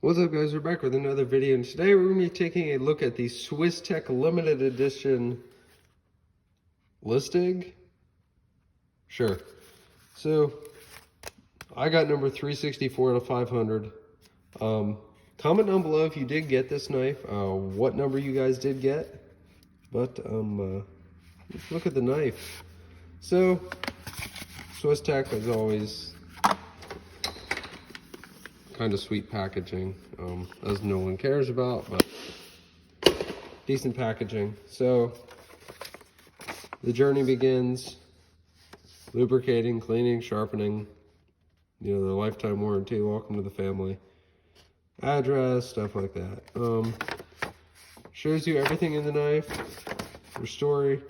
What's up, guys? We're back with another video, and today we're going to be taking a look at the Swiss Tech limited edition Listig. Sure. So I got number 364 out of 500. Comment down below if you did get this knife, what number you guys did get. But let's look at the knife. So Swiss Tech, as always, kind of sweet packaging, as no one cares about, but decent packaging. So the journey begins: lubricating, cleaning, sharpening, you know, the lifetime warranty, welcome to the family, address, stuff like that. Shows you everything in the knife, your story.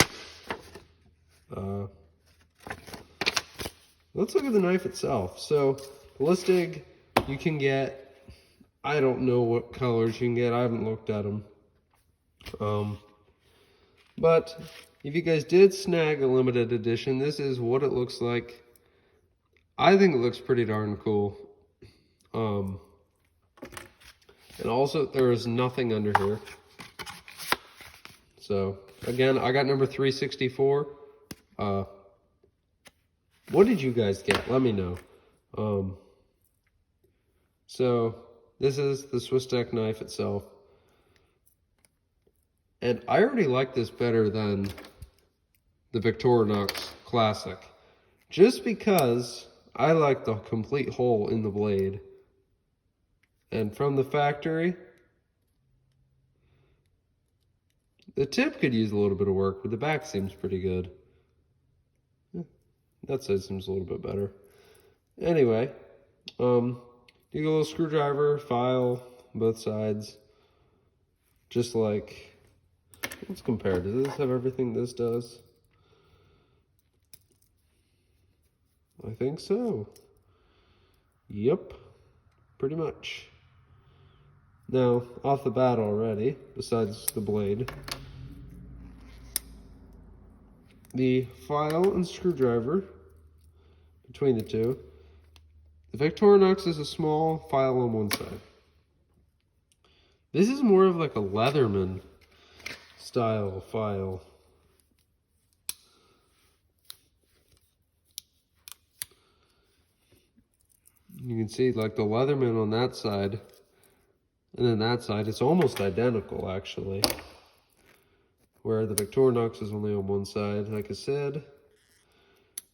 Let's look at the knife itself. So the Listig, you can get, I don't know what colors you can get, I haven't looked at them. But if you guys did snag a limited edition, this is what it looks like. I think it looks pretty darn cool. And also, there is nothing under here. So again, I got number 364. What did you guys get? Let me know. So this is the Swiss Tech knife itself. And I already like this better than the Victorinox Classic, just because I like the complete hole in the blade. And from the factory, the tip could use a little bit of work, but the back seems pretty good. That side seems a little bit better. Anyway, you get a little screwdriver, file, both sides. Just like, let's compare. Does this have everything this does? I think so. Yep, pretty much. Now, off the bat already, besides the blade, the file and screwdriver between the two. The Victorinox is a small file on one side. This is more of like a Leatherman style file. You can see like the Leatherman on that side, and then that side, it's almost identical actually. Where the Victorinox is only on one side. Like I said,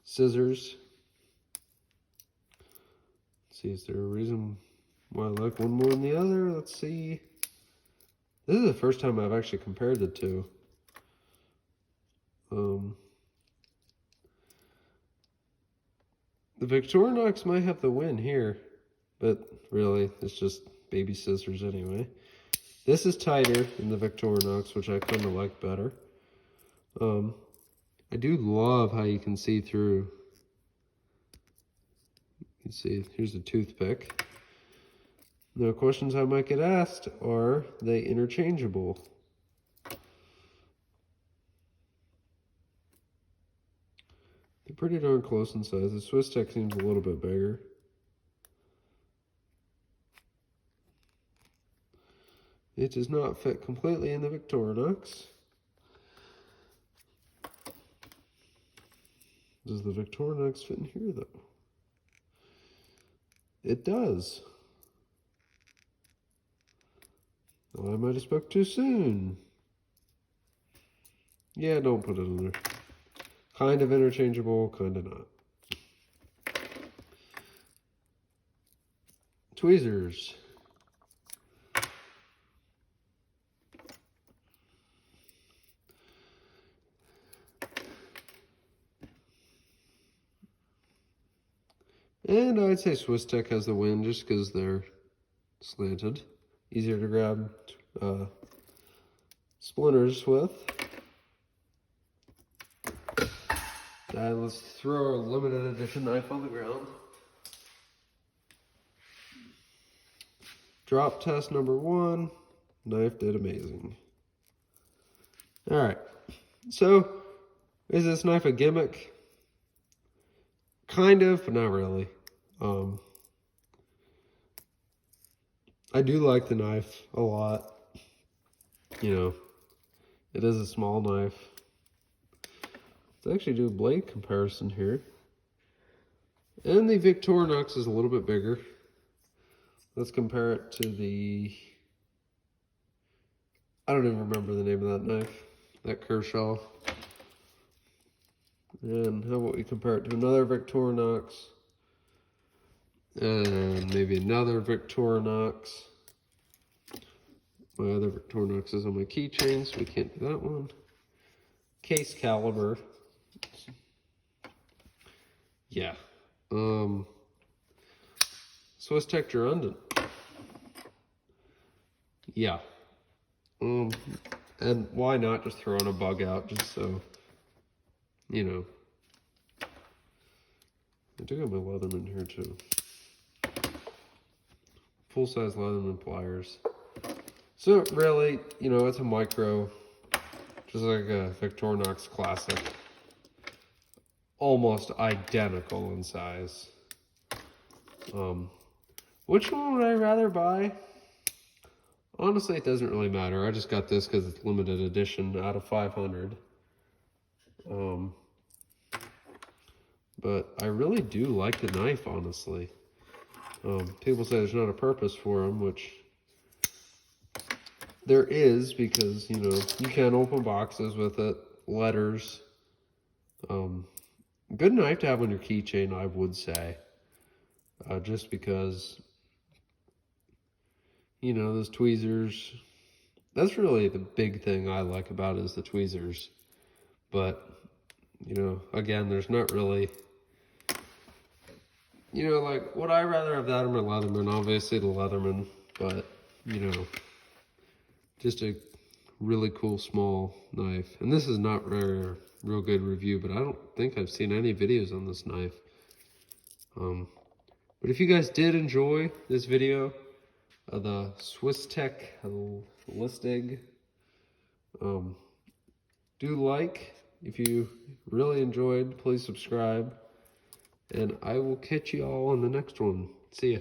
scissors. Let's see, is there a reason why I like one more than the other? Let's see. This is the first time I've actually compared the two. The Victorinox might have the win here, but really, it's just baby scissors anyway. This is tighter than the Victorinox, which I kind of like better. I do love how you can see through. You can see, here's a toothpick. Now, questions I might get asked, are they interchangeable? They're pretty darn close in size. The Swiss Tech seems a little bit bigger. It does not fit completely in the Victorinox. Does the Victorinox fit in here, though? It does. Oh, I might have spoke too soon. Yeah, don't put it in there. Kind of interchangeable, kind of not. Tweezers. And I'd say Swiss Tech has the win just because they're slanted. Easier to grab splinters with. Let's throw a limited edition knife on the ground. Drop test number 1. Knife did amazing. Alright, so is this knife a gimmick? Kind of, but not really. I do like the knife a lot. You know, it is a small knife. Let's actually do a blade comparison here. And the Victorinox is a little bit bigger. Let's compare it to the, I don't even remember the name of that knife, that Kershaw. And how about we compare it to another Victorinox? And maybe another Victorinox. My other Victorinox is on my keychain, so we can't do that one. Case caliber. Yeah. Swiss Tech Listig. Yeah. And why not just throw in a bug out just so, you know. I do have my Leatherman here too. Full-size Leatherman pliers. So really, you know, it's a micro, just like a Victorinox Classic. Almost identical in size. Which one would I rather buy? Honestly, it doesn't really matter. I just got this because it's limited edition out of 500. But I really do like the knife, honestly. People say there's not a purpose for them, which there is, because, you know, you can open boxes with it, letters. Good knife to have on your keychain, I would say. Just because, you know, those tweezers, that's really the big thing I like about it, is the tweezers. But, you know, again, there's not really, you know, like, would I rather have that or my Leatherman? Obviously the Leatherman, but, you know, just a really cool small knife. And this is not a real good review, but I don't think I've seen any videos on this knife. But if you guys did enjoy this video of the Swiss Tech Listig, do like. If you really enjoyed, please subscribe. And I will catch you all on the next one. See ya.